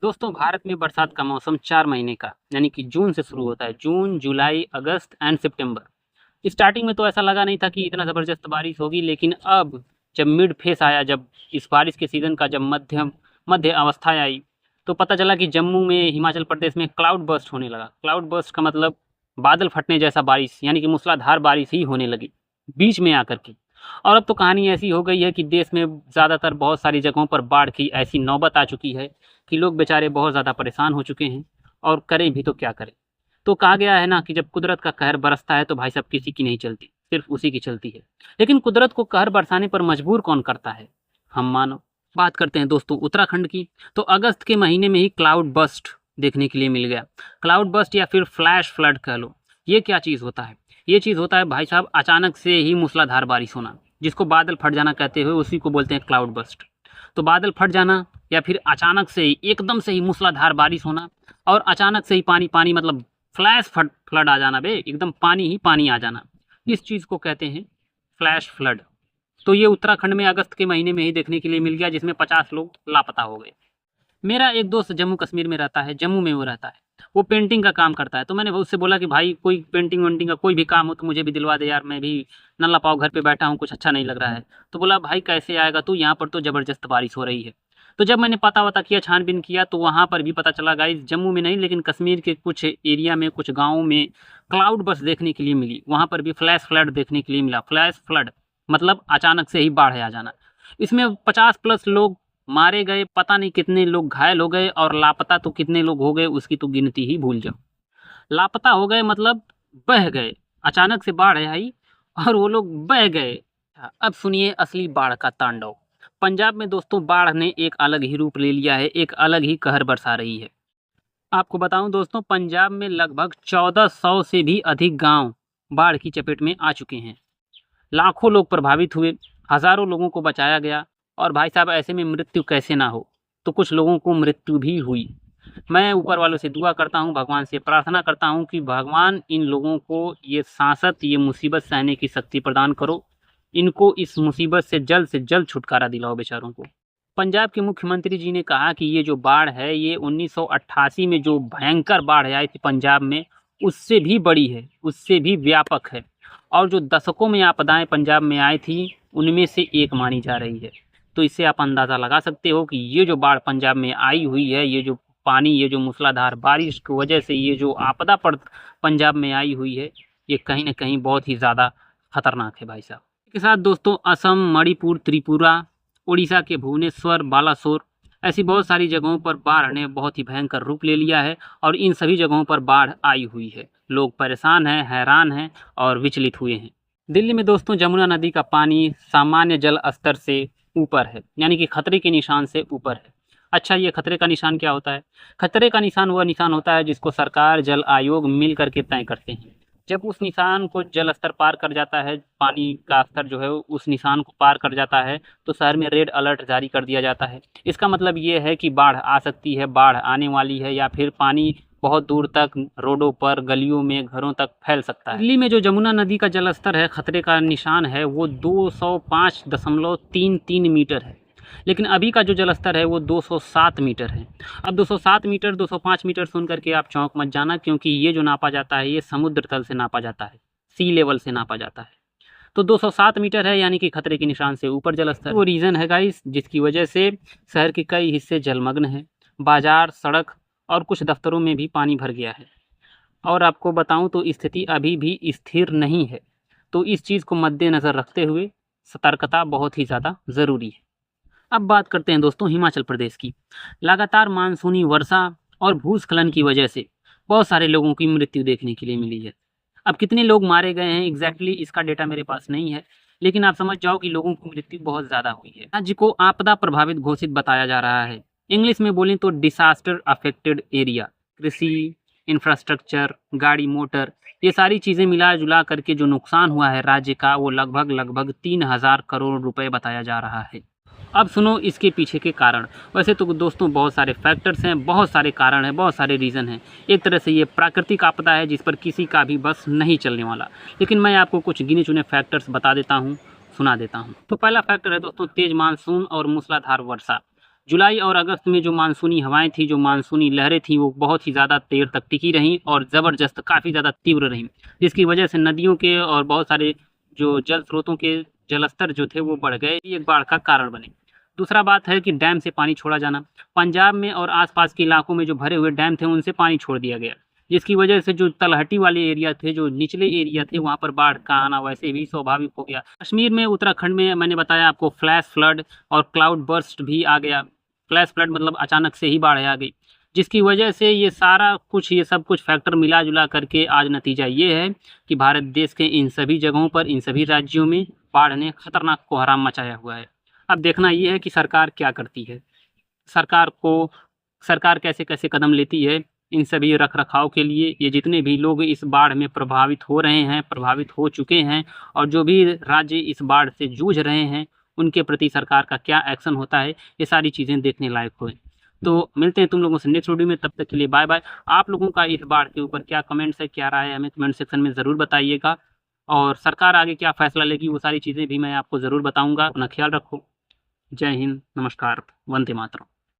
दोस्तों भारत में बरसात का मौसम 4 महीने का यानी कि जून से शुरू होता है। जून, जुलाई, अगस्त एंड सितंबर। स्टार्टिंग में तो ऐसा लगा नहीं था कि इतना ज़बरदस्त बारिश होगी, लेकिन अब जब मिड फेस आया, जब इस बारिश के सीज़न का जब मध्य अवस्था आई, तो पता चला कि जम्मू में, हिमाचल प्रदेश में क्लाउड बर्स्ट होने लगा। क्लाउड बर्स्ट का मतलब बादल फटने जैसा बारिश, यानी कि मूसलाधार बारिश ही होने लगी बीच में आकर के। और अब तो कहानी ऐसी हो गई है कि देश में ज़्यादातर बहुत सारी जगहों पर बाढ़ की ऐसी नौबत आ चुकी है कि लोग बेचारे बहुत ज़्यादा परेशान हो चुके हैं, और करें भी तो क्या करें। तो कहा गया है ना कि जब कुदरत का कहर बरसता है तो भाई साहब किसी की नहीं चलती, सिर्फ उसी की चलती है। लेकिन कुदरत को कहर बरसाने पर मजबूर कौन करता है? हम मानव। बात करते हैं दोस्तों उत्तराखंड की। तो अगस्त के महीने में ही क्लाउड बस्ट देखने के लिए मिल गया। क्लाउड बस्ट या फिर फ्लैश फ्लड कह लो। ये क्या चीज़ होता है? ये चीज़ होता है भाई साहब अचानक से ही मूसलाधार बारिश होना, जिसको बादल फट जाना कहते हुए उसी को बोलते हैं क्लाउड बस्ट। तो बादल फट जाना या फिर अचानक से ही एकदम से ही मूसलाधार बारिश होना, और अचानक से ही पानी पानी मतलब फ्लैश फ्लड आ जाना बे, एकदम पानी ही पानी आ जाना, इस चीज़ को कहते हैं फ्लैश फ्लड। तो ये उत्तराखंड में अगस्त के महीने में ही देखने के लिए मिल गया, जिसमें 50 लोग लापता हो गए। मेरा एक दोस्त जम्मू कश्मीर में रहता है, जम्मू में वो रहता है, वो पेंटिंग का काम करता है। तो मैंने उससे बोला कि भाई कोई पेंटिंग वेंटिंग का कोई भी काम हो तो मुझे भी दिलवा दे यार, मैं भी नल्ला पाव घर पे बैठा हूँ, कुछ अच्छा नहीं लग रहा है। तो बोला भाई कैसे आएगा तू, यहाँ पर तो ज़बरदस्त बारिश हो रही है। तो जब मैंने पता वता किया, छानबीन किया, तो वहाँ पर भी पता चला गाइस, जम्मू में नहीं लेकिन कश्मीर के कुछ एरिया में, कुछ गाँवों में क्लाउड बस देखने के लिए मिली। वहाँ पर भी फ्लैश फ्लड देखने के लिए मिला। फ्लैश फ्लड मतलब अचानक से ही बाढ़ आ जाना। इसमें 50+ लोग मारे गए, पता नहीं कितने लोग घायल हो गए, और लापता तो कितने लोग हो गए उसकी तो गिनती ही भूल जाओ। लापता हो गए मतलब बह गए, अचानक से बाढ़ आई और वो लोग बह गए। अब सुनिए असली बाढ़ का तांडव। पंजाब में दोस्तों बाढ़ ने एक अलग ही रूप ले लिया है, एक अलग ही कहर बरसा रही है। आपको बताऊं दोस्तों, पंजाब में लगभग 1400 से भी अधिक गांव बाढ़ की चपेट में आ चुके हैं। लाखों लोग प्रभावित हुए, हज़ारों लोगों को बचाया गया। और भाई साहब ऐसे में मृत्यु कैसे ना हो, तो कुछ लोगों को मृत्यु भी हुई। मैं ऊपर वालों से दुआ करता हूँ, भगवान से प्रार्थना करता हूँ कि भगवान इन लोगों को ये सांसत, ये मुसीबत सहने की शक्ति प्रदान करो। इनको इस मुसीबत से जल्द छुटकारा दिलाओ बेचारों को। पंजाब के मुख्यमंत्री जी ने कहा कि ये जो बाढ़ है, ये 1988 में जो भयंकर बाढ़ आई थी पंजाब में, उससे भी बड़ी है, उससे भी व्यापक है। और जो दशकों में आपदाएं पंजाब में आई थी, उनमें से एक मानी जा रही है। तो इससे आप अंदाज़ा लगा सकते हो कि ये जो बाढ़ पंजाब में आई हुई है, ये जो पानी, ये जो मूसलाधार बारिश की वजह से ये जो आपदा पर पंजाब में आई हुई है, ये कहीं ना कहीं बहुत ही ज़्यादा खतरनाक है भाई साहब। इसके साथ दोस्तों असम, मणिपुर, त्रिपुरा, उड़ीसा के भुवनेश्वर, बालासोर, ऐसी बहुत सारी जगहों पर बाढ़ ने बहुत ही भयंकर रूप ले लिया है, और इन सभी जगहों पर बाढ़ आई हुई है। लोग परेशान हैं, हैरान हैं और विचलित हुए हैं। दिल्ली में दोस्तों जमुना नदी का पानी सामान्य जल स्तर से ऊपर है, यानी कि खतरे के निशान से ऊपर है। अच्छा, ये खतरे का निशान क्या होता है? खतरे का निशान वह निशान होता है जिसको सरकार, जल आयोग मिल करके तय करते हैं। जब उस निशान को जल स्तर पार कर जाता है, पानी का स्तर जो है उस निशान को पार कर जाता है, तो शहर में रेड अलर्ट जारी कर दिया जाता है। इसका मतलब ये है कि बाढ़ आ सकती है, बाढ़ आने वाली है, या फिर पानी बहुत दूर तक रोडों पर, गलियों में, घरों तक फैल सकता है। दिल्ली में जो जमुना नदी का जलस्तर है, खतरे का निशान है, वो 205.33 मीटर है। लेकिन अभी का जो जलस्तर है वो 207 मीटर है। अब 207 मीटर, 205 मीटर सुन करके आप चौंक मत जाना, क्योंकि ये जो नापा जाता है ये समुद्र तल से नापा जाता है, सी लेवल से नापा जाता है। तो 207 मीटर है, यानी कि खतरे के निशान से ऊपर जलस्तर। वो रीज़न है गाइस जिसकी वजह से शहर के कई हिस्से जलमग्न हैं। बाजार, सड़क और कुछ दफ्तरों में भी पानी भर गया है। और आपको बताऊं तो स्थिति अभी भी स्थिर नहीं है। तो इस चीज़ को मद्देनज़र रखते हुए सतर्कता बहुत ही ज़्यादा ज़रूरी है। अब बात करते हैं दोस्तों हिमाचल प्रदेश की। लगातार मानसूनी वर्षा और भूस्खलन की वजह से बहुत सारे लोगों की मृत्यु देखने के लिए मिली है। अब कितने लोग मारे गए हैं एग्जैक्टली इसका डेटा मेरे पास नहीं है, लेकिन आप समझ जाओ कि लोगों की मृत्यु बहुत ज़्यादा हुई है। राज्य को आपदा प्रभावित घोषित बताया जा रहा है। इंग्लिश में बोलें तो डिसास्टर अफेक्टेड एरिया। कृषि, इंफ्रास्ट्रक्चर, गाड़ी मोटर, ये सारी चीज़ें मिला जुला करके जो नुकसान हुआ है राज्य का, वो लगभग 3000 करोड़ रुपए बताया जा रहा है। अब सुनो इसके पीछे के कारण। वैसे तो दोस्तों बहुत सारे फैक्टर्स हैं, बहुत सारे कारण हैं, बहुत सारे रीज़न हैं। एक तरह से ये प्राकृतिक आपदा है जिस पर किसी का भी बस नहीं चलने वाला। लेकिन मैं आपको कुछ गिने चुने फैक्टर्स बता देता हूँ, सुना देता हूँ। तो पहला फैक्टर है दोस्तों तेज़ मानसून और मूसलाधार वर्षा। जुलाई और अगस्त में जो मानसूनी हवाएं थी, जो मानसूनी लहरें थी, वो बहुत ही ज़्यादा देर तक टिकी रहीं और ज़बरदस्त काफ़ी ज़्यादा तीव्र रहीं, जिसकी वजह से नदियों के और बहुत सारे जो जल स्रोतों के जलस्तर जो थे वो बढ़ गए, ये एक बाढ़ का कारण बने। दूसरा बात है कि डैम से पानी छोड़ा जाना। पंजाब में और आसपास के इलाकों में जो भरे हुए डैम थे उनसे पानी छोड़ दिया गया, जिसकी वजह से जो तलहटी वाले एरिया थे, जो निचले एरिया थे, वहाँ पर बाढ़ का आना वैसे भी स्वाभाविक हो गया। कश्मीर में, उत्तराखंड में मैंने बताया आपको फ्लैश फ्लड और क्लाउड बर्स्ट भी आ गया। फ्लैश फ्लड मतलब अचानक से ही बाढ़ आ गई, जिसकी वजह से ये सारा कुछ, ये सब कुछ फैक्टर मिला जुला करके आज नतीजा ये है कि भारत देश के इन सभी जगहों पर, इन सभी राज्यों में बाढ़ ने खतरनाक कोहराम मचाया हुआ है। अब देखना ये है कि सरकार क्या करती है, सरकार कैसे कैसे कदम लेती है इन सभी रख रखाव के लिए। ये जितने भी लोग इस बाढ़ में प्रभावित हो रहे हैं, प्रभावित हो चुके हैं, और जो भी राज्य इस बाढ़ से जूझ रहे हैं, उनके प्रति सरकार का क्या एक्शन होता है, ये सारी चीज़ें देखने लायक हुए। तो मिलते हैं तुम लोगों से नेक्स्ट वीडियो में, तब तक के लिए बाय बाय। आप लोगों का इस बाढ़ के ऊपर क्या कमेंट्स है, क्या राय है, हमें कमेंट सेक्शन में ज़रूर बताइएगा। और सरकार आगे क्या फैसला लेगी वो सारी चीज़ें भी मैं आपको ज़रूर बताऊँगा। अपना ख्याल रखो। जय हिंद, नमस्कार, वंदे मातरम।